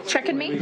Checking me?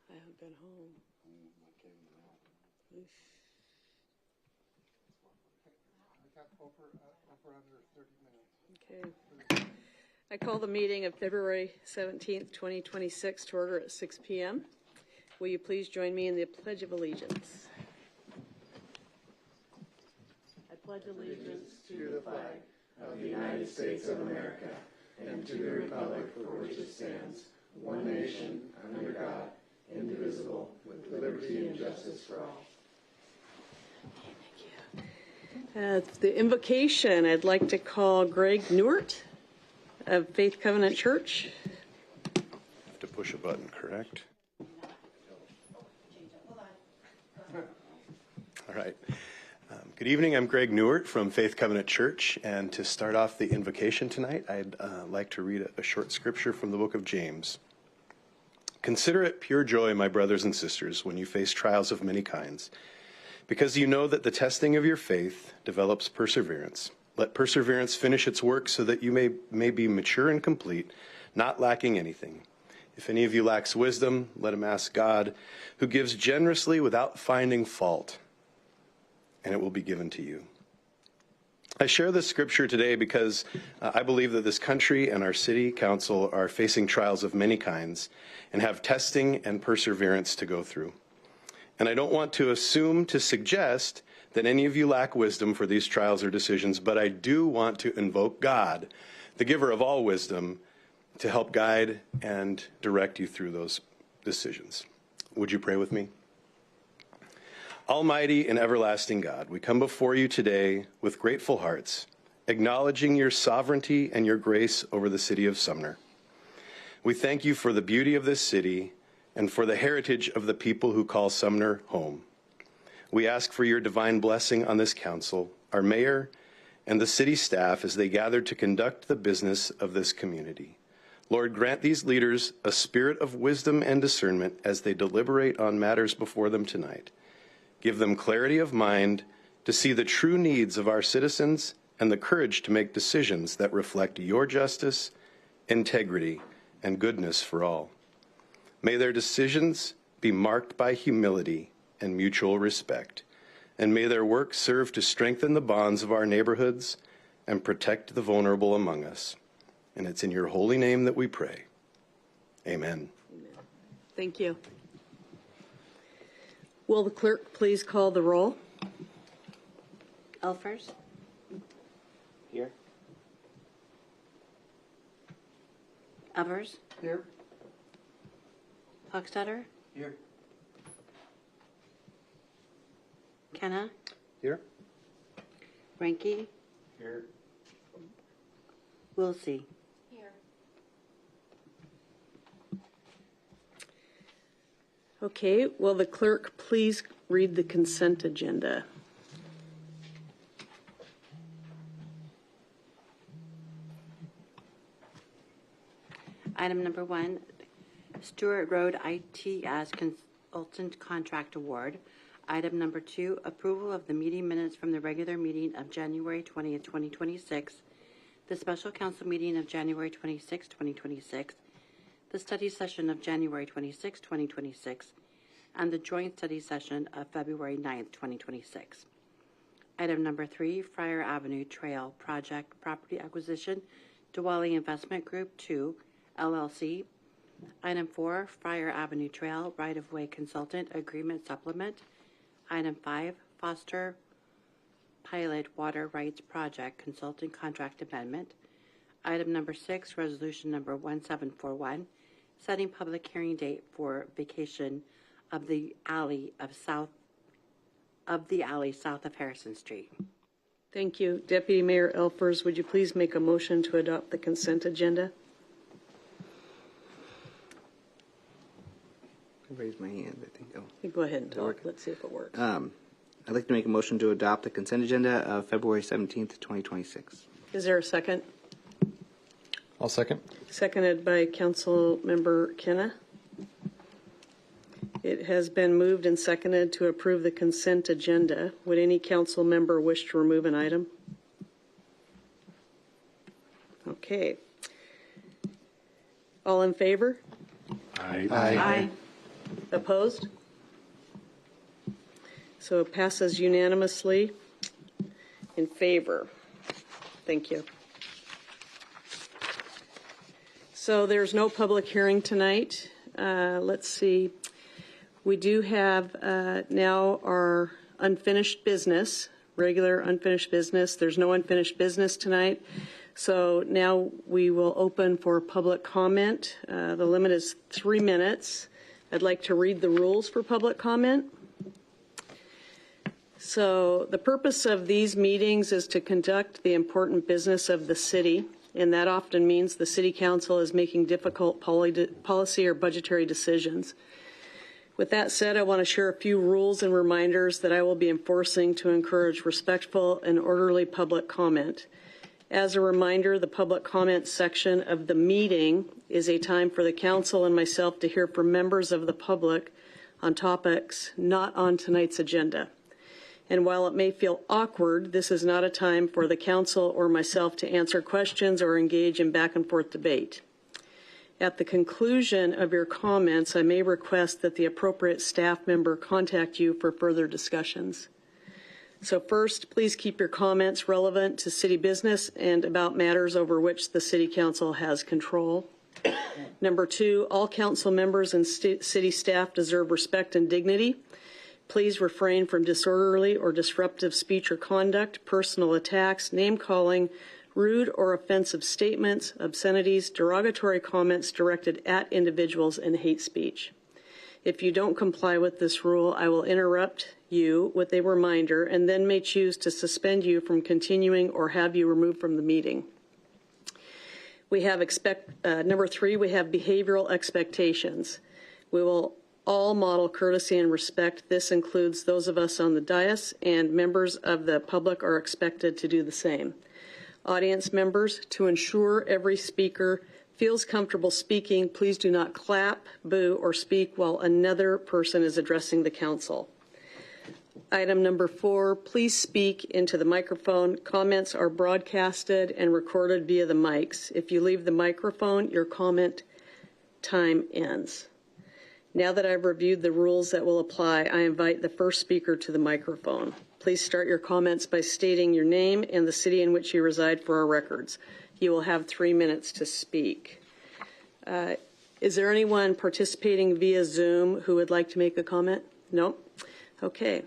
I haven't been home. Oof. Okay. I call the meeting of February 17th, 2026 to order at 6 p.m. Will you please join me in the Pledge of Allegiance? I pledge allegiance to the flag of the United States of America and to the republic for which it stands, one nation, under God, indivisible, with liberty and justice for all. The invocation, I'd like to call Greg Newert of Faith Covenant Church. Have to push a button, correct? All right. Good evening. I'm Greg Newert from Faith Covenant Church, and to start off the invocation tonight, I'd like to read a short scripture from the book of James. Consider it pure joy, my brothers and sisters, when you face trials of many kinds, because you know that the testing of your faith develops perseverance. Let perseverance finish its work so that you may be mature and complete, not lacking anything. If any of you lacks wisdom, let him ask God, who gives generously without finding fault, and it will be given to you. I share this scripture today because I believe that this country and our city council are facing trials of many kinds and have testing and perseverance to go through. And I don't want to assume to suggest that any of you lack wisdom for these trials or decisions, but I do want to invoke God, the giver of all wisdom, to help guide and direct you through those decisions. Would you pray with me? Almighty and everlasting God, we come before you today with grateful hearts, acknowledging your sovereignty and your grace over the city of Sumner. We thank you for the beauty of this city and for the heritage of the people who call Sumner home. We ask for your divine blessing on this council, our mayor, and the city staff as they gather to conduct the business of this community. Lord, grant these leaders a spirit of wisdom and discernment as they deliberate on matters before them tonight. Give them clarity of mind to see the true needs of our citizens and the courage to make decisions that reflect your justice, integrity, and goodness for all. May their decisions be marked by humility and mutual respect, and may their work serve to strengthen the bonds of our neighborhoods and protect the vulnerable among us. And it's in your holy name that we pray. Amen. Thank you. Will the clerk please call the roll? Elfers? Here. Evers? Here. Hochstetter? Here. Kenna? Here. Ranke? Here. Wilsey? Okay, will the clerk please read the consent agenda? Item number 1, Stewart Road ITS Consultant Contract Award. Item number 2, approval of the meeting minutes from the regular meeting of January 20th, 2026, the special council meeting of January 26, 2026, the study session of January 26, 2026, and the joint study session of February 9th, 2026. Item number 3, Friar Avenue Trail Project Property Acquisition, Diwali Investment Group 2, LLC. Item 4, Friar Avenue Trail Right-of-Way Consultant Agreement Supplement. Item 5, Foster Pilot Water Rights Project Consultant Contract Amendment. Item number 6, Resolution number 1741, setting public hearing date for vacation of the alley south of Harrison Street. Thank you. Deputy Mayor Elfers, would you please make a motion to adopt the consent agenda? I raised my hand, I think. Oh. Go ahead and talk. Let's see if it works. I'd like to make a motion to adopt the consent agenda of February 17th, 2026. Is there a second? I'll second. Seconded by Council Member Kenna. It has been moved and seconded to approve the consent agenda. Would any council member wish to remove an item? Okay. All in favor? Aye. Opposed? So it passes unanimously in favor. Thank you. So there's no public hearing tonight. Let's see. We do have now our unfinished business, regular unfinished business. There's no unfinished business tonight. So now we will open for public comment. The limit is 3 minutes. I'd like to read the rules for public comment. So the purpose of these meetings is to conduct the important business of the city, and that often means the city council is making difficult policy or budgetary decisions. With that said, I want to share a few rules and reminders that I will be enforcing to encourage respectful and orderly public comment. As a reminder, the public comment section of the meeting is a time for the council and myself to hear from members of the public on topics not on tonight's agenda. And while it may feel awkward, this is not a time for the council or myself to answer questions or engage in back and forth debate. At the conclusion of your comments, I may request that the appropriate staff member contact you for further discussions. So first, please keep your comments relevant to city business and about matters over which the City Council has control. Number two, all council members and city staff deserve respect and dignity. Please refrain from disorderly or disruptive speech or conduct, personal attacks, name-calling, rude or offensive statements, obscenities, derogatory comments directed at individuals, and hate speech. If you don't comply with this rule, I will interrupt you with a reminder and then may choose to suspend you from continuing or have you removed from the meeting. We have number three, we have behavioral expectations. We will all model courtesy and respect. This includes those of us on the dais, and members of the public are expected to do the same. Audience members, to ensure every speaker feels comfortable speaking, please do not clap, boo, or speak while another person is addressing the council. Item number four, please speak into the microphone. Comments are broadcasted and recorded via the mics. If you leave the microphone, your comment time ends. Now that I've reviewed the rules that will apply, I invite the first speaker to the microphone. Please start your comments by stating your name and the city in which you reside for our records. You will have 3 minutes to speak. Is there anyone participating via Zoom who would like to make a comment? No? Okay.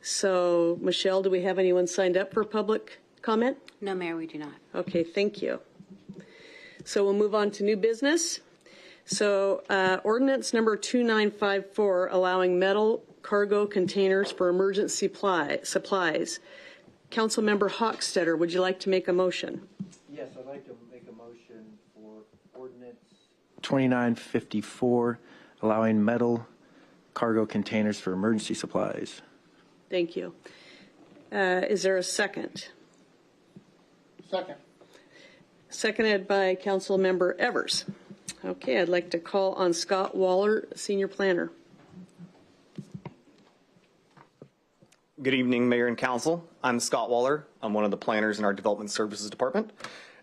So, Michelle, do we have anyone signed up for public comment? No, Mayor, we do not. Okay, thank you. So we'll move on to new business. So ordinance number 2954, allowing metal cargo containers for emergency supplies. Councilmember Hochstetter, would you like to make a motion? Yes, I'd like to make a motion for ordinance 2954, allowing metal cargo containers for emergency supplies. Thank you. Is there a second? Second. Seconded by Councilmember Evers. Okay, I'd like to call on Scott Waller, Senior Planner. Good evening, Mayor and Council. I'm Scott Waller. I'm one of the planners in our Development Services Department.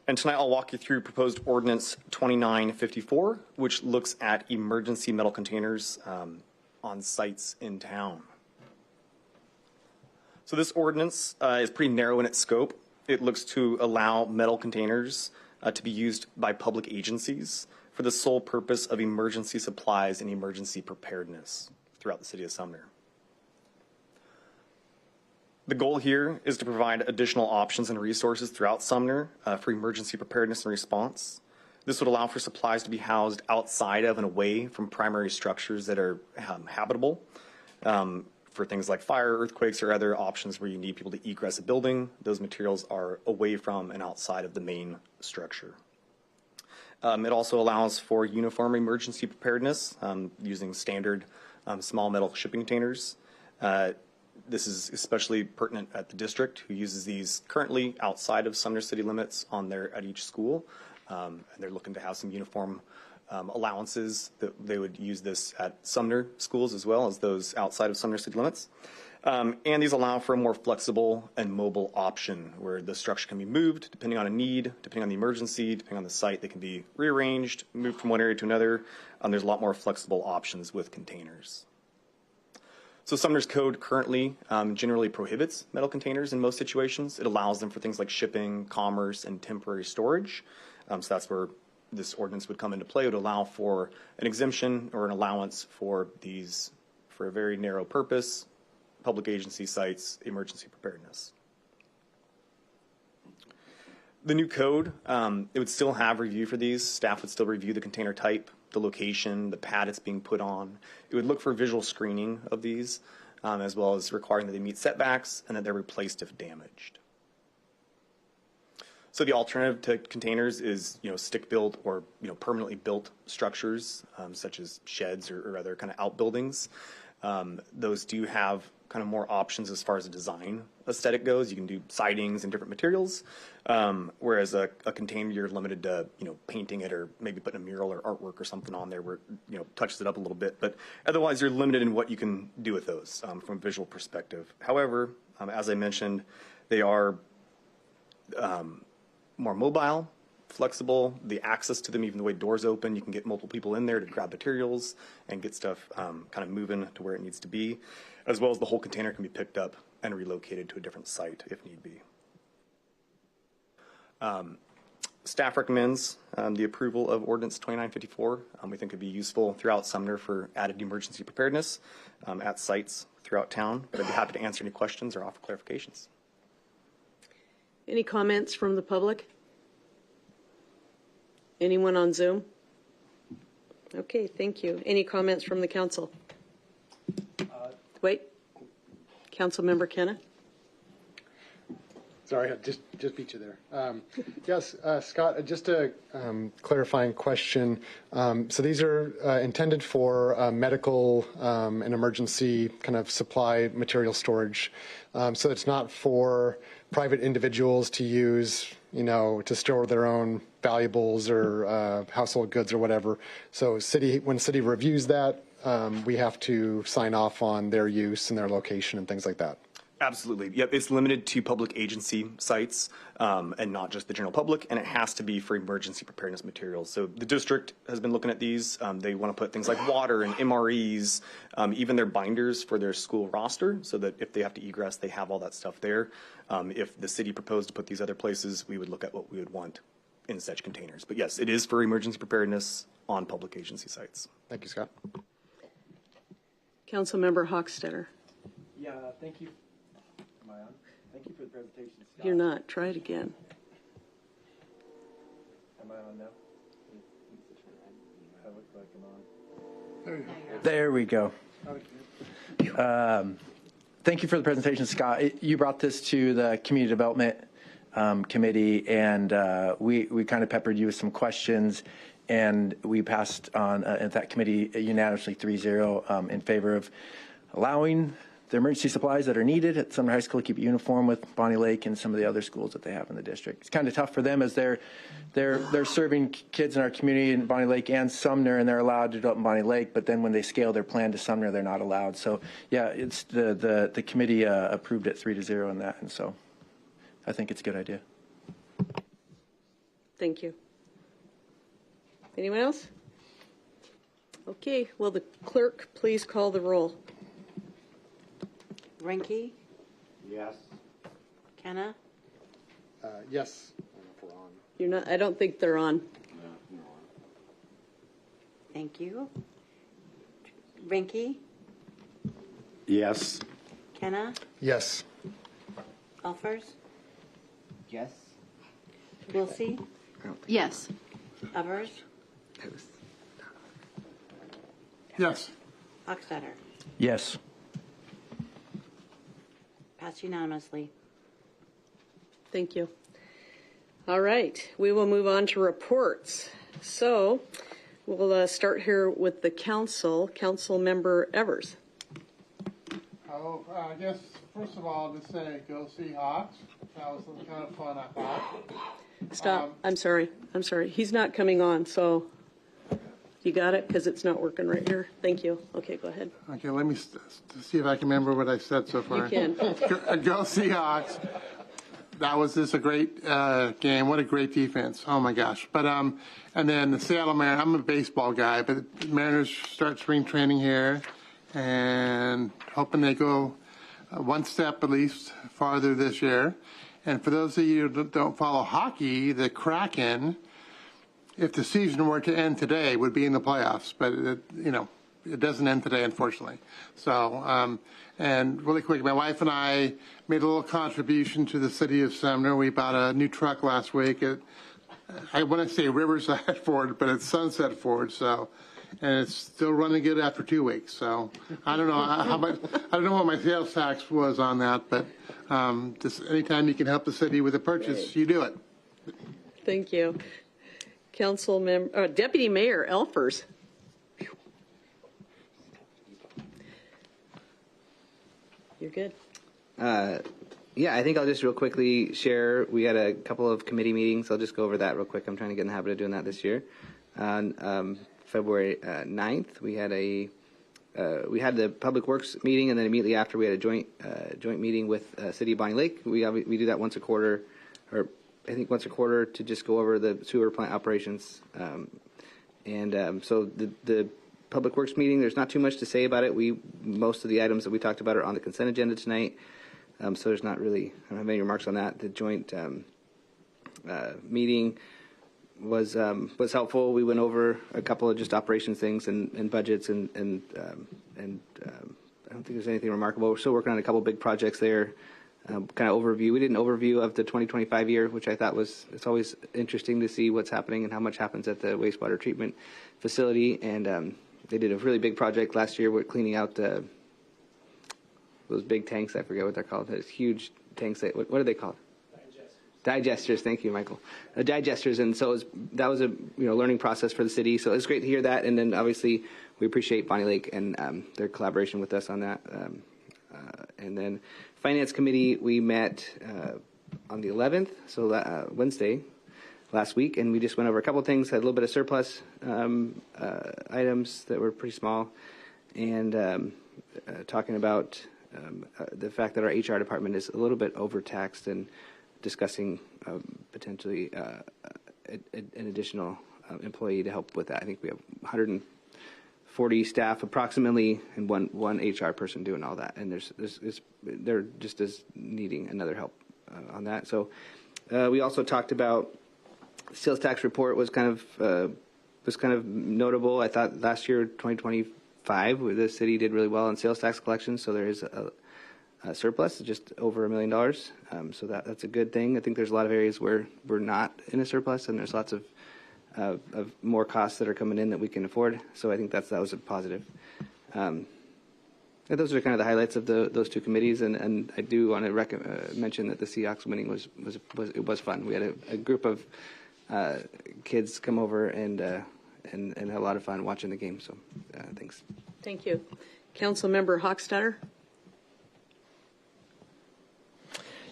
And tonight I'll walk you through proposed ordinance 2954, which looks at emergency metal containers on sites in town. So this ordinance is pretty narrow in its scope. It looks to allow metal containers to be used by public agencies for the sole purpose of emergency supplies and emergency preparedness throughout the city of Sumner. The goal here is to provide additional options and resources throughout Sumner for emergency preparedness and response. This would allow for supplies to be housed outside of and away from primary structures that are habitable for things like fire, earthquakes, or other options where you need people to egress a building. Those materials are away from and outside of the main structure. It also allows for uniform emergency preparedness using standard small metal shipping containers. This is especially pertinent at the district, who uses these currently outside of Sumner city limits at each school. And they're looking to have some uniform allowances that they would use this at Sumner schools as well as those outside of Sumner city limits. And these allow for a more flexible and mobile option where the structure can be moved depending on a need, depending on the emergency, depending on the site. They can be rearranged, moved from one area to another. There's a lot more flexible options with containers. So Sumner's code currently generally prohibits metal containers in most situations. It allows them for things like shipping, commerce, and temporary storage. So that's where this ordinance would come into play. It would allow for an exemption or an allowance for these for a very narrow purpose, public agency sites, emergency preparedness. The new code, it would still have review for these. Staff would still review the container type, the location, the pad it's being put on. It would look for visual screening of these, as well as requiring that they meet setbacks and that they're replaced if damaged. So the alternative to containers is, stick-built or, permanently built structures, such as sheds or other kind of outbuildings. Those do have kind of more options as far as the design aesthetic goes. You can do sidings and different materials, whereas a container, you're limited to, painting it or maybe putting a mural or artwork or something on there where, touches it up a little bit. But otherwise, you're limited in what you can do with those from a visual perspective. However, as I mentioned, they are more mobile. flexible. The access to them, even the way doors open, you can get multiple people in there to grab materials and get stuff kind of moving to where it needs to be, as well as the whole container can be picked up and relocated to a different site if need be. Staff recommends the approval of Ordinance 2954. We think it'd be useful throughout Sumner for added emergency preparedness at sites throughout town. But I'd be happy to answer any questions or offer clarifications. Any comments from the public? Anyone on Zoom? Okay, thank you. Any comments from the council? Wait. Councilmember Kenna? Sorry, I just beat you there. Yes, Scott, just a clarifying question. So these are intended for medical and emergency kind of supply material storage. So it's not for private individuals to use, to store their own valuables or household goods or whatever. So when city reviews that, we have to sign off on their use and their location and things like that. Absolutely. Yep. It's limited to public agency sites and not just the general public, and it has to be for emergency preparedness materials. So the district has been looking at these. They want to put things like water and MREs, even their binders for their school roster, so that if they have to egress, they have all that stuff there. If the city proposed to put these other places, we would look at what we would want in such containers. But yes, it is for emergency preparedness on public agency sites. Thank you, Scott. Councilmember Hochstetter? Yeah, thank you. Am I on? Thank you for the presentation, Scott. You're not. Try it again. Am I on now? I look like I'm on. There we go. Thank you for the presentation, Scott. You brought this to the Community Development Committee, and we kind of peppered you with some questions, and we passed on at that committee unanimously 3-0 in favor of allowing the emergency supplies that are needed at Sumner High School to keep it uniform with Bonnie Lake and some of the other schools that they have in the district. It's kind of tough for them as they're serving kids in our community in Bonnie Lake and Sumner, and they're allowed to do it in Bonnie Lake, but then when they scale their plan to Sumner, they're not allowed. So yeah, it's the committee approved it 3-0 on that, and so I think it's a good idea. Thank you. Anyone else? Okay, will the clerk please call the roll? Renke? Yes. Kenna? Yes. I don't know if we're on. You're not. I don't think they're on. Thank you. Renke? Yes. Kenna? Yes. Elfers? Yes. Wilsey? Yes. Evers? Yes. Hochstetter? Yes. Passed unanimously. Thank you. All right, we will move on to reports. So we'll start here with the council. Councilmember Evers. Oh, I guess, first of all, to say, go Seahawks. That was kind of fun, I thought. Stop. I'm sorry. He's not coming on, so you got it? Because it's not working right here. Thank you. Okay, go ahead. Okay, let me see if I can remember what I said so far. You can. Go Seahawks. That was just a great game. What a great defense. Oh, my gosh. But, and then the Seattle Mariners, I'm a baseball guy, but the Mariners start spring training here and hoping they go one step at least farther this year. And for those of you who don't follow hockey, the Kraken, if the season were to end today, would be in the playoffs. But, it doesn't end today, unfortunately. So, and really quick, my wife and I made a little contribution to the city of Sumner. We bought a new truck last week. I want to say Riverside Ford, but it's Sunset Ford. So, and it's still running good after 2 weeks. So I don't know how much, I don't know what my sales tax was on that, but just anytime you can help the city with a purchase, you do it. Thank you. Deputy Mayor Elfers. You're good. Yeah, I think I'll just real quickly share. We had a couple of committee meetings. I'll just go over that real quick. I'm trying to get in the habit of doing that this year. On February 9th, we had the Public Works meeting, and then immediately after we had a joint meeting with City of Bonnie Lake. We do that once a quarter, or I think once a quarter to just go over the sewer plant operations. So the Public Works meeting, there's not too much to say about it. Most of the items that we talked about are on the consent agenda tonight. So there's not really, I don't have any remarks on that. The joint meeting was helpful. We went over a couple of just operations things and budgets and I don't think there's anything remarkable. We're still working on a couple big projects there. Kind of overview. We did an overview of the 2025 year, which I thought it's always interesting to see what's happening and how much happens at the wastewater treatment facility. And they did a really big project last year with cleaning out those big tanks. I forget what they're called. Those huge tanks. What are they called? Digesters. Thank you, Michael. Digesters. And so that was a learning process for the city. So it's great to hear that. And then obviously we appreciate Bonnie Lake and their collaboration with us on that. And then Finance Committee, we met on the 11th, so Wednesday, last week, and we just went over a couple things, had a little bit of surplus items that were pretty small, and talking about the fact that our HR department is a little bit overtaxed and discussing potentially an additional employee to help with that. I think we have 140 staff approximately, and one HR person doing all that, and they're just as needing another help on that. So we also talked about sales tax report was kind of notable. I thought last year, 2025, the city did really well on sales tax collections, so there is a surplus, just over $1 million. So that's a good thing. I think there's a lot of areas where we're not in a surplus, and there's lots of more costs that are coming in that we can afford. So I think that was a positive. Those are kind of the highlights of those two committees. And I do want to mention that the Seahawks winning was fun. We had a group of kids come over and had a lot of fun watching the game. So thanks. Thank you. Councilmember Hochstetter.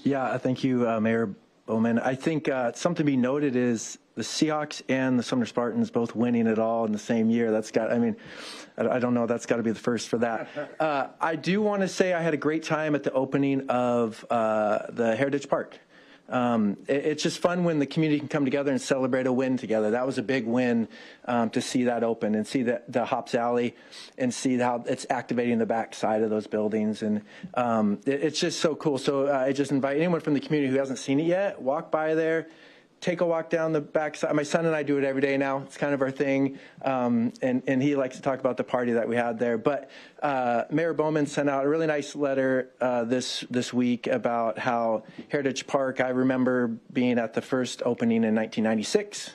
Yeah, thank you, Mayor Bowman. I think something to be noted is the Seahawks and the Sumner Spartans both winning it all in the same year. I don't know, that's got to be the first for that. I do want to say I had a great time at the opening of the Heritage Park. It's just fun when the community can come together and celebrate a win together. That was a big win to see that open and see the Hops Alley and see how it's activating the back side of those buildings. And it's just so cool. So I just invite anyone from the community who hasn't seen it yet, walk by there, take a walk down the back side. My son and I do it every day now. It's kind of our thing. And he likes to talk about the party that we had there. But Mayor Bowman sent out a really nice letter this week about how Heritage Park, I remember being at the first opening in 1996.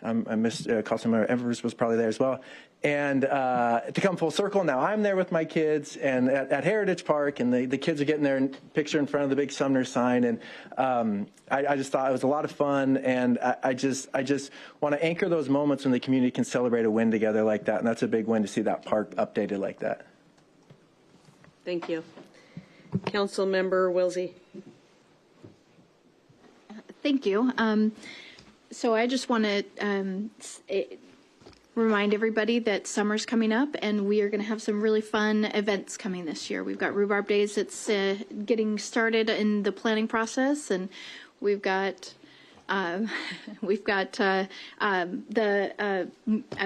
I missed, Councilmember Evers was probably there as well. And to come full circle, now I'm there with my kids and at Heritage Park, and the kids are getting their picture in front of the big Sumner sign. And I just thought it was a lot of fun. And I just want to anchor those moments when the community can celebrate a win together like that. And that's a big win to see that park updated like that. Thank you. Councilmember Wilsey. Thank you. So I just want to remind everybody that summer's coming up, and we are going to have some really fun events coming this year. We've got Rhubarb Days that's getting started in the planning process, and we've got the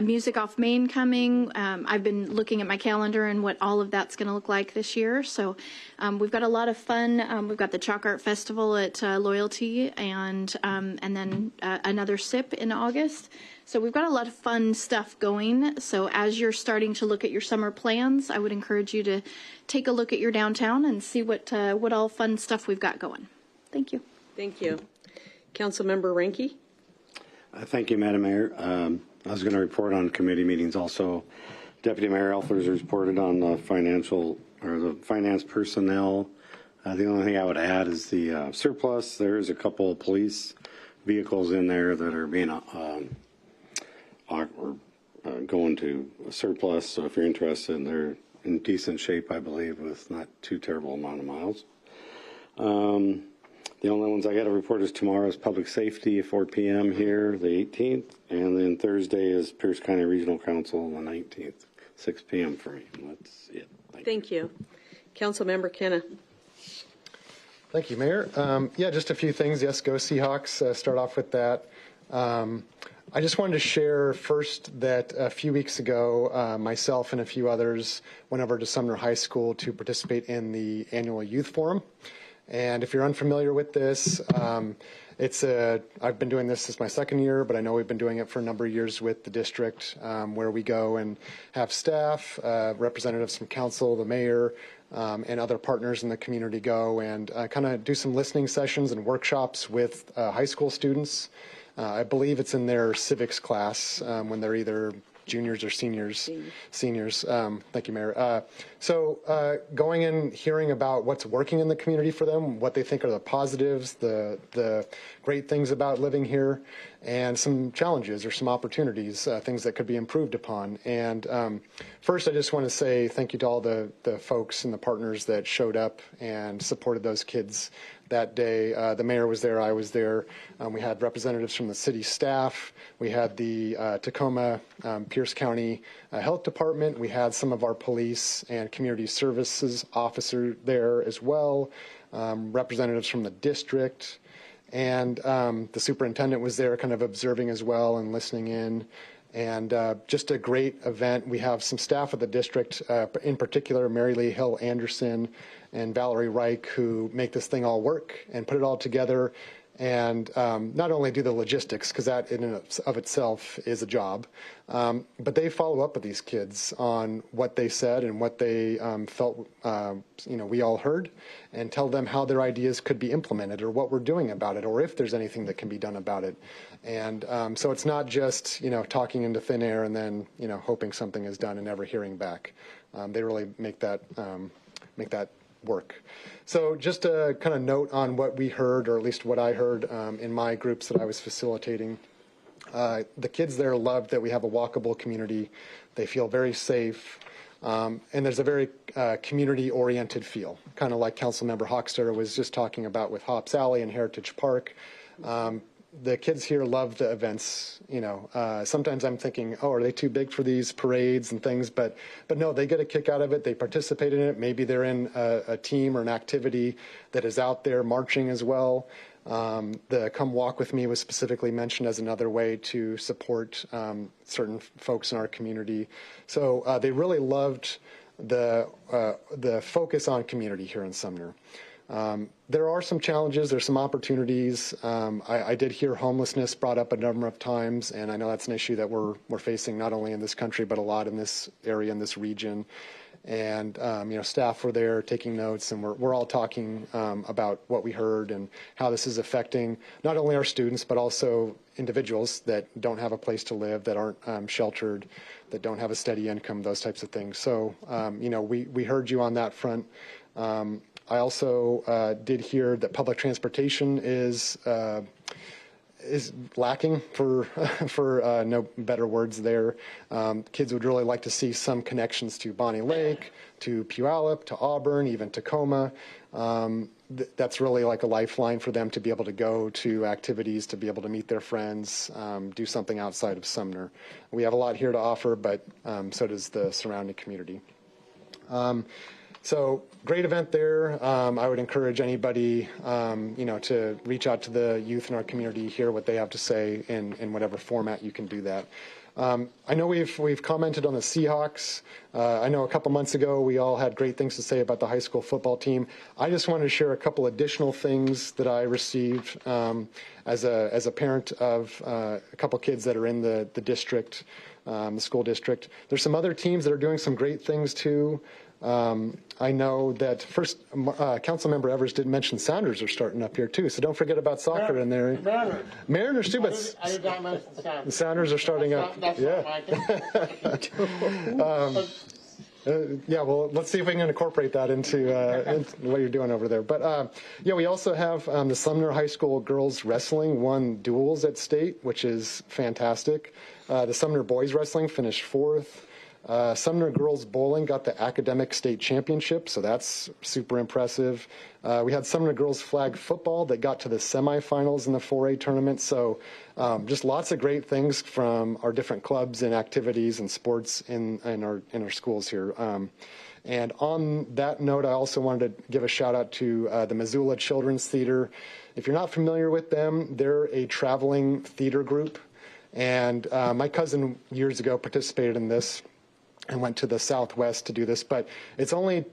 Music Off Main coming. I've been looking at my calendar and what all of that's going to look like this year. So we've got a lot of fun. We've got the Chalk Art Festival at Loyalty, and then another SIP in August. So we've got a lot of fun stuff going. So as you're starting to look at your summer plans, I would encourage you to take a look at your downtown and see what all fun stuff we've got going. Thank you. Thank you. Councilmember Ranke. Thank you, Madam Mayor. I was going to report on committee meetings also. Deputy Mayor Elfers reported on the finance personnel. The only thing I would add is the surplus. There's a couple of police vehicles in there that are being going to surplus. So if you're interested, they're in decent shape, I believe, with not too terrible amount of miles. The only ones I got to report is tomorrow's public safety at 4 p.m. here, the 18th, and then Thursday is Pierce County Regional Council on the 19th, 6 p.m. for me. That's it. Thank you. Councilmember Kenna. Thank you, Mayor. Yeah, just a few things. Yes, go Seahawks. Start off with that. I just wanted to share first that a few weeks ago, myself and a few others went over to Sumner High School to participate in the annual youth forum. And if you're unfamiliar with this, I've been doing this my second year, but I know we've been doing it for a number of years with the district, where we go and have staff, representatives from council, the mayor, and other partners in the community go and kind of do some listening sessions and workshops with high school students. I believe it's in their civics class when they're either juniors or seniors. Thank you, Mayor. So going and hearing about what's working in the community for them, what they think are the positives, the great things about living here, and some challenges or some opportunities, things that could be improved upon. And first, I just want to say thank you to all the folks and the partners that showed up and supported those kids that day. The mayor was there, I was there. We had representatives from the city staff. We had the Tacoma Pierce County Health Department. We had some of our police and community services officers there as well, representatives from the district. And the superintendent was there kind of observing as well and listening in. And just a great event. We have some staff of the district, in particular, Mary Lee Hill Anderson and Valerie Reich, who make this thing all work and put it all together. And not only do the logistics, because that in and of itself is a job, but they follow up with these kids on what they said and what they felt, we all heard, and tell them how their ideas could be implemented or what we're doing about it or if there's anything that can be done about it. And so it's not just, talking into thin air and then, hoping something is done and never hearing back. They really make that work. So just a kind of note on what we heard, or at least what I heard in my groups that I was facilitating. The kids there love that we have a walkable community. They feel very safe. And there's a very community-oriented feel, kind of like Councilmember Hochster was just talking about with Hops Alley and Heritage Park. The kids here love the events. Sometimes I'm thinking, oh, are they too big for these parades and things? But no, they get a kick out of it. They participate in it. Maybe they're in a team or an activity that is out there marching as well. The Come Walk With Me was specifically mentioned as another way to support certain folks in our community. So they really loved the focus on community here in Sumner. There are some challenges. There's some opportunities. I did hear homelessness brought up a number of times, and I know that's an issue that we're facing not only in this country but a lot in this area, in this region. And staff were there taking notes, and we're all talking about what we heard and how this is affecting not only our students but also individuals that don't have a place to live, that aren't sheltered, that don't have a steady income, those types of things. So we heard you on that front. I also did hear that public transportation is lacking, for no better words there. Kids would really like to see some connections to Bonnie Lake, to Puyallup, to Auburn, even Tacoma. That's really like a lifeline for them to be able to go to activities, to be able to meet their friends, do something outside of Sumner. We have a lot here to offer, but so does the surrounding community. So great event there. I would encourage anybody, to reach out to the youth in our community, hear what they have to say in whatever format you can do that. I know we've commented on the Seahawks. I know a couple months ago we all had great things to say about the high school football team. I just wanted to share a couple additional things that I received as a parent of a couple kids that are in the district, the school district. There's some other teams that are doing some great things too. I know that first, Councilmember Evers did mention Sounders are starting up here too, so don't forget about soccer in there. Mariners too, but I did not mention Sounders. The Sounders are starting up. That's Yeah, well, let's see if we can incorporate that into what you're doing over there. But we also have the Sumner High School girls wrestling won duels at state, which is fantastic. The Sumner boys wrestling finished 4th. Sumner girls bowling got the academic state championship, so that's super impressive. We had Sumner girls flag football that got to the semifinals in the 4A tournament. So just lots of great things from our different clubs and activities and sports in our schools here. And on that note, I also wanted to give a shout out to the Missoula Children's Theater. If you're not familiar with them, they're a traveling theater group. And my cousin years ago participated in this and went to the Southwest to do this. But it's only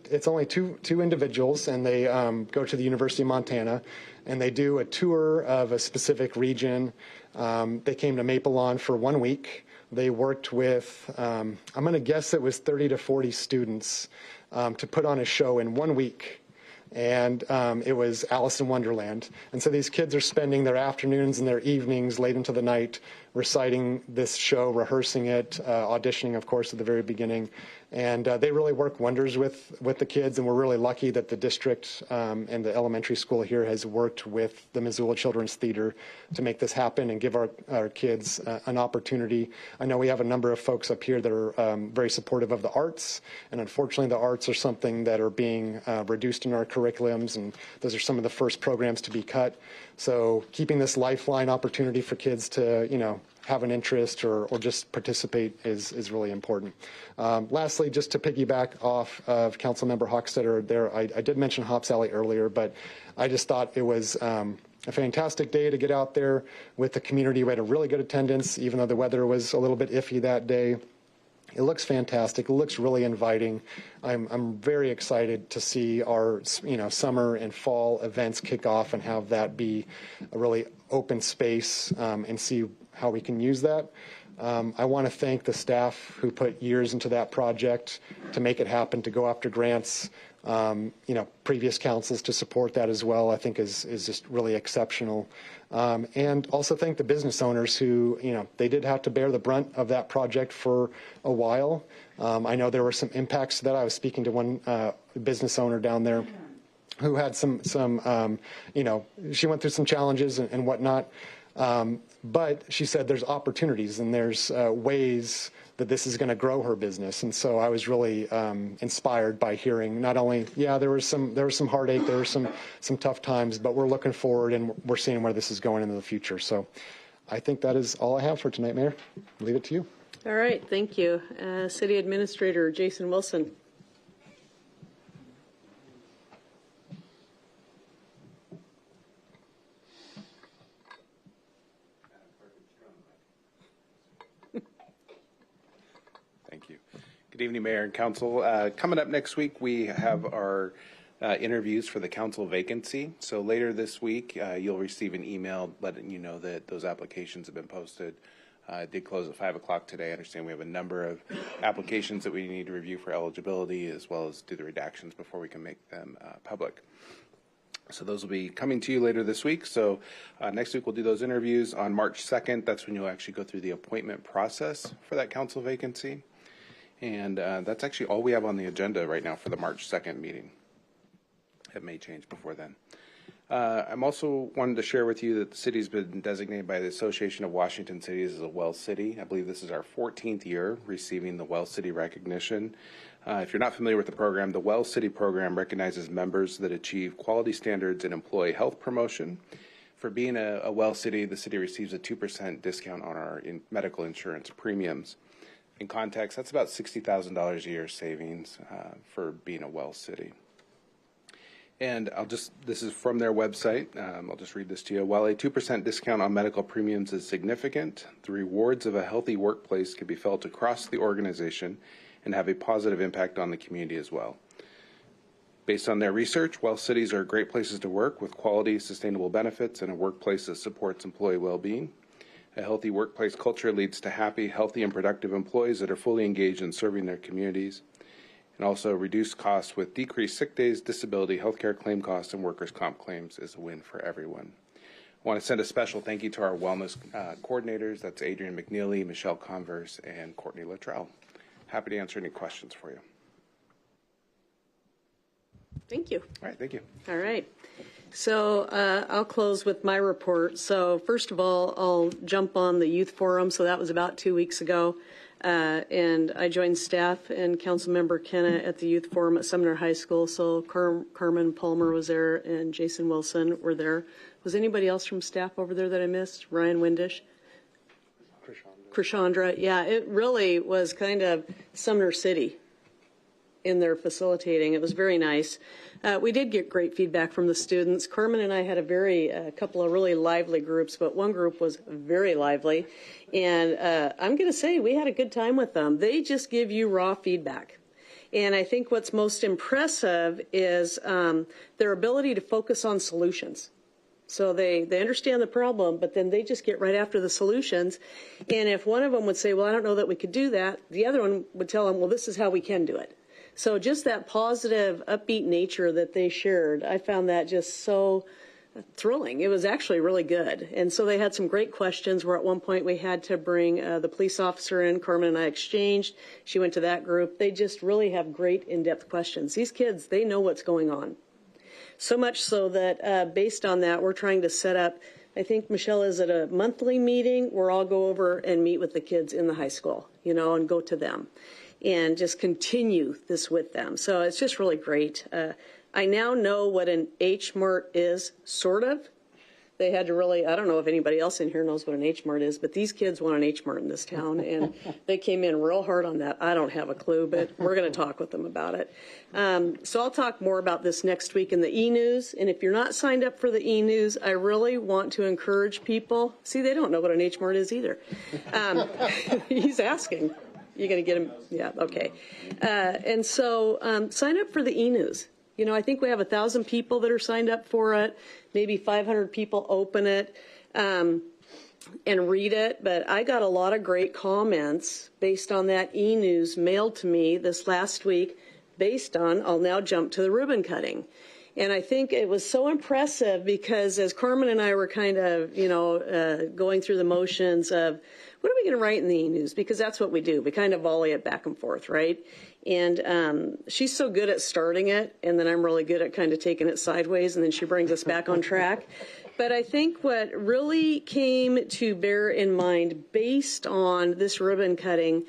two individuals, and they go to the University of Montana, and they do a tour of a specific region. They came to Maple Lawn for 1 week. They worked with, I'm going to guess it was 30 to 40 students to put on a show in 1 week. And it was Alice in Wonderland. And so these kids are spending their afternoons and their evenings late into the night reciting this show, rehearsing it, auditioning, of course, at the very beginning. And they really work wonders with the kids, and we're really lucky that the district and the elementary school here has worked with the Missoula Children's Theater to make this happen and give our kids an opportunity. I know we have a number of folks up here that are very supportive of the arts, and unfortunately the arts are something that are being reduced in our curriculums, and those are some of the first programs to be cut. So keeping this lifeline opportunity for kids to, have an interest or just participate is really important. Lastly, just to piggyback off of Councilmember Hochstetter there, I did mention Hops Alley earlier, but I just thought it was a fantastic day to get out there with the community. We had a really good attendance, even though the weather was a little bit iffy that day. It looks fantastic. It looks really inviting. I'm very excited to see our summer and fall events kick off and have that be a really open space and see how we can use that. I want to thank the staff who put years into that project to make it happen, to go after grants. Previous councils to support that as well, I think is just really exceptional. And also thank the business owners who, they did have to bear the brunt of that project for a while. I know there were some impacts to that. I was speaking to one business owner down there who had some she went through some challenges and whatnot. But she said there's opportunities and there's ways that this is going to grow her business. And so I was really inspired by hearing not only, there was some heartache, there were some tough times, but we're looking forward and we're seeing where this is going into the future. So I think that is all I have for tonight, Mayor. I'll leave it to you. All right, thank you. City Administrator Jason Wilson. Thank you. Good evening, Mayor and Council. Coming up next week, we have our interviews for the council vacancy. So later this week, you'll receive an email letting you know that those applications have been posted. It did close at 5 o'clock today. I understand we have a number of applications that we need to review for eligibility as well as do the redactions before we can make them public. So those will be coming to you later this week. So next week we'll do those interviews. On March 2nd, that's when you'll actually go through the appointment process for that council vacancy. And that's actually all we have on the agenda right now for the March 2nd meeting. It may change before then. I'm also wanted to share with you that the city's been designated by the Association of Washington Cities as a WELL City. I believe this is our 14th year receiving the WELL City recognition. If you're not familiar with the program, the WELL City program recognizes members that achieve quality standards in employee health promotion. For being a WELL City, the city receives a 2% discount on our medical insurance premiums. In context, that's about $60,000 a year savings for being a WELL City. And this is from their website. I'll just read this to you. While a 2% discount on medical premiums is significant, the rewards of a healthy workplace can be felt across the organization and have a positive impact on the community as well. Based on their research, WELL Cities are great places to work with quality, sustainable benefits and a workplace that supports employee well-being. A healthy workplace culture leads to happy, healthy, and productive employees that are fully engaged in serving their communities. And also reduced costs with decreased sick days, disability, healthcare claim costs, and workers' comp claims is a win for everyone. I want to send a special thank you to our wellness coordinators. That's Adrian McNeely, Michelle Converse, and Courtney Luttrell. Happy to answer any questions for you. Thank you. All right, thank you. All right. So I'll close with my report. So first of all, I'll jump on the youth forum. So that was about 2 weeks ago. And I joined staff and Councilmember Kenna at the Youth Forum at Sumner High School. So Carmen Palmer was there and Jason Wilson were there. Was anybody else from staff over there that I missed? Ryan Windish? Krishandra. Yeah, it really was kind of Sumner City in their facilitating. It was very nice. We did get great feedback from the students. Carmen and I had a couple of really lively groups, but one group was very lively. And I'm going to say we had a good time with them. They just give you raw feedback. And I think what's most impressive is their ability to focus on solutions. So they understand the problem, but then they just get right after the solutions. And if one of them would say, well, I don't know that we could do that, the other one would tell them, well, this is how we can do it. So just that positive, upbeat nature that they shared, I found that just so thrilling. It was actually really good. And so they had some great questions where at one point we had to bring the police officer in. Carmen and I exchanged. She went to that group. They just really have great in-depth questions. These kids, they know what's going on. So much so that based on that, we're trying to set up, I think Michelle is at a monthly meeting where I'll go over and meet with the kids in the high school, and go to them and just continue this with them. So it's just really great. I now know what an H-Mart is, sort of. They had to really, I don't know if anybody else in here knows what an H-Mart is, but these kids want an H-Mart in this town, and they came in real hard on that. I don't have a clue, but we're going to talk with them about it. So I'll talk more about this next week in the e-news, and if you're not signed up for the e-news, I really want to encourage people. See, they don't know what an H-Mart is either. He's asking. You're going to get him? Yeah, okay. And so sign up for the e-news. I think we have 1,000 people that are signed up for it. Maybe 500 people open it and read it. But I got a lot of great comments based on that e-news mailed to me this last week based on, I'll now jump to the ribbon cutting. And I think it was so impressive because as Carmen and I were kind of, going through the motions of what are we going to write in the e-news? Because that's what we do. We kind of volley it back and forth, right? And she's so good at starting it, and then I'm really good at kind of taking it sideways, and then she brings us back on track. But I think what really came to bear in mind based on this ribbon cutting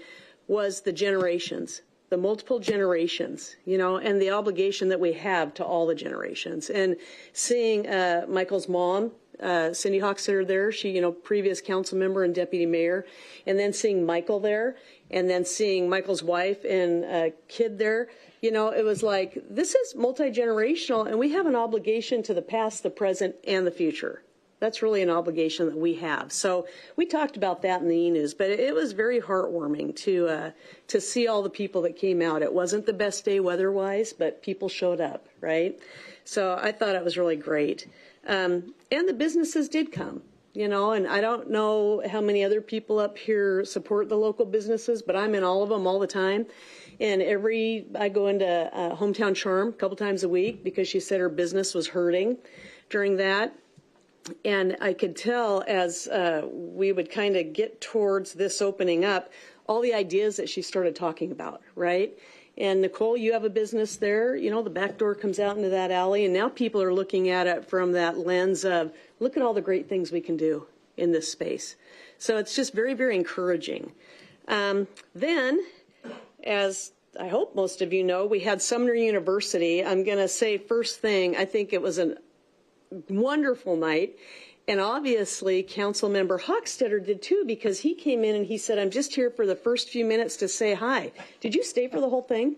was the generations, the multiple generations, and the obligation that we have to all the generations. And seeing Michael's mom, Cindy Hochstetter there, she, previous council member and deputy mayor, and then seeing Michael there, and then seeing Michael's wife and kid there, it was like, this is multi-generational, and we have an obligation to the past, the present, and the future. That's really an obligation that we have. So we talked about that in the e-news, but it was very heartwarming to see all the people that came out. It wasn't the best day weather-wise, but people showed up, right? So I thought it was really great. And the businesses did come, and I don't know how many other people up here support the local businesses, but I'm in all of them all the time. And I go into Hometown Charm a couple times a week because she said her business was hurting during that. And I could tell as we would kind of get towards this opening up, all the ideas that she started talking about, right? And Nicole, you have a business there. The back door comes out into that alley, and now people are looking at it from that lens of, look at all the great things we can do in this space. So it's just very, very encouraging. Then, as I hope most of you know, we had Sumner University. I'm going to say first thing, I think it was a wonderful night. And obviously, Councilmember Hochstetter did too, because he came in and he said, I'm just here for the first few minutes to say hi. Did you stay for the whole thing?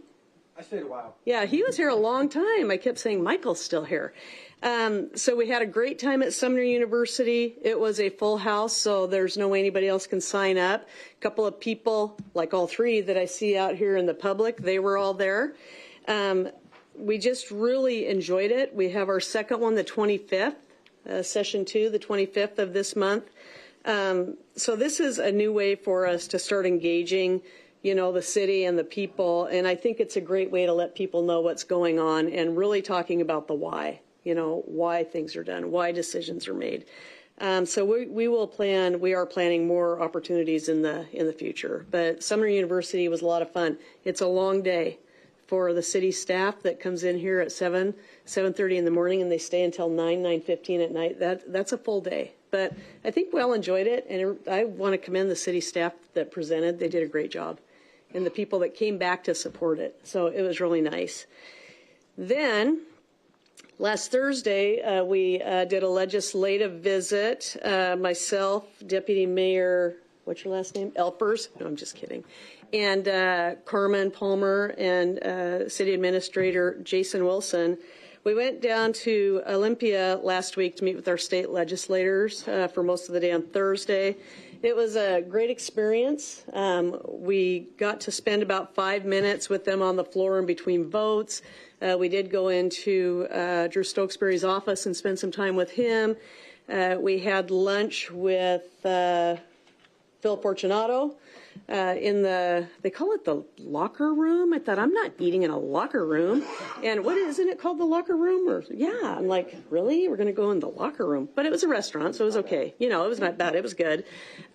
I stayed a while. Yeah, he was here a long time. I kept saying, Michael's still here. So we had a great time at Sumner University. It was a full house, so there's no way anybody else can sign up. A couple of people, like all three that I see out here in the public, they were all there. We just really enjoyed it. We have our second one, the 25th. Session 2, the 25th of this month. So this is a new way for us to start engaging, the city and the people. And I think it's a great way to let people know what's going on and really talking about the why, why things are done, why decisions are made. So we are planning more opportunities in the future. But Sumner University was a lot of fun. It's a long day for the city staff that comes in here at 7:30 in the morning, and they stay until 9:15 at night. That's a full day. But I think we all enjoyed it, and I want to commend the city staff that presented. They did a great job, and the people that came back to support it. So it was really nice. Then, last Thursday, we did a legislative visit. Myself, Deputy Mayor, what's your last name? Elpers? No, I'm just kidding. And Carmen Palmer and City Administrator Jason Wilson. We went down to Olympia last week to meet with our state legislators for most of the day on Thursday. It was a great experience. We got to spend about 5 minutes with them on the floor in between votes. We did go into Drew Stokesbury's office and spend some time with him. We had lunch with Phil Fortunato in they call it the locker room. I thought, I'm not eating in a locker room. And isn't it called the locker room? I'm like, really? We're going to go in the locker room? But it was a restaurant, so it was okay. It was not bad. It was good.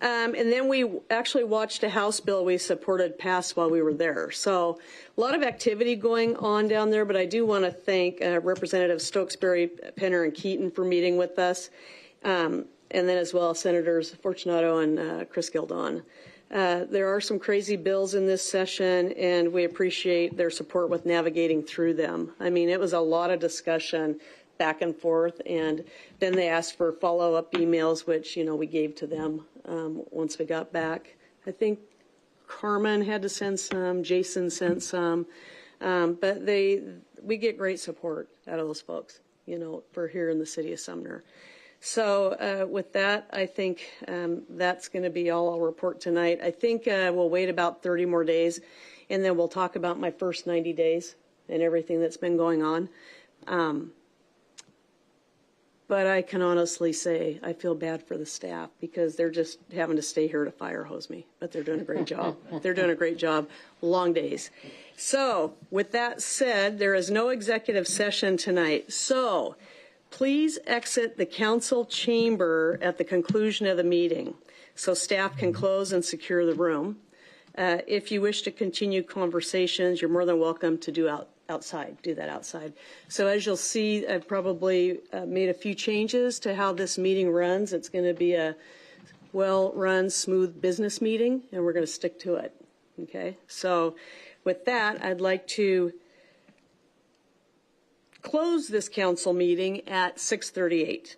And then we actually watched a House bill we supported pass while we were there. So a lot of activity going on down there, but I do want to thank Representative Stokesbury, Penner, and Keaton for meeting with us. And then as well, Senators Fortunato and Chris Gildon. There are some crazy bills in this session, and we appreciate their support with navigating through them. I mean, it was a lot of discussion back and forth, and then they asked for follow-up emails, which, we gave to them once we got back. I think Carmen had to send some, Jason sent some, but we get great support out of those folks, for here in the city of Sumner. So with that, I think that's going to be all I'll report tonight. I think we'll wait about 30 more days, and then we'll talk about my first 90 days and everything that's been going on. But I can honestly say I feel bad for the staff because they're just having to stay here to fire hose me. But they're doing a great job. They're doing a great job. Long days. So with that said, there is no executive session tonight. So please exit the council chamber at the conclusion of the meeting so staff can close and secure the room. If you wish to continue conversations, you're more than welcome to do that outside. So as you'll see, I've probably made a few changes to how this meeting runs. It's going to be a well-run, smooth business meeting, and we're going to stick to it. Okay? So with that, I'd like to close this council meeting at 6:38.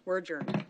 We're adjourned.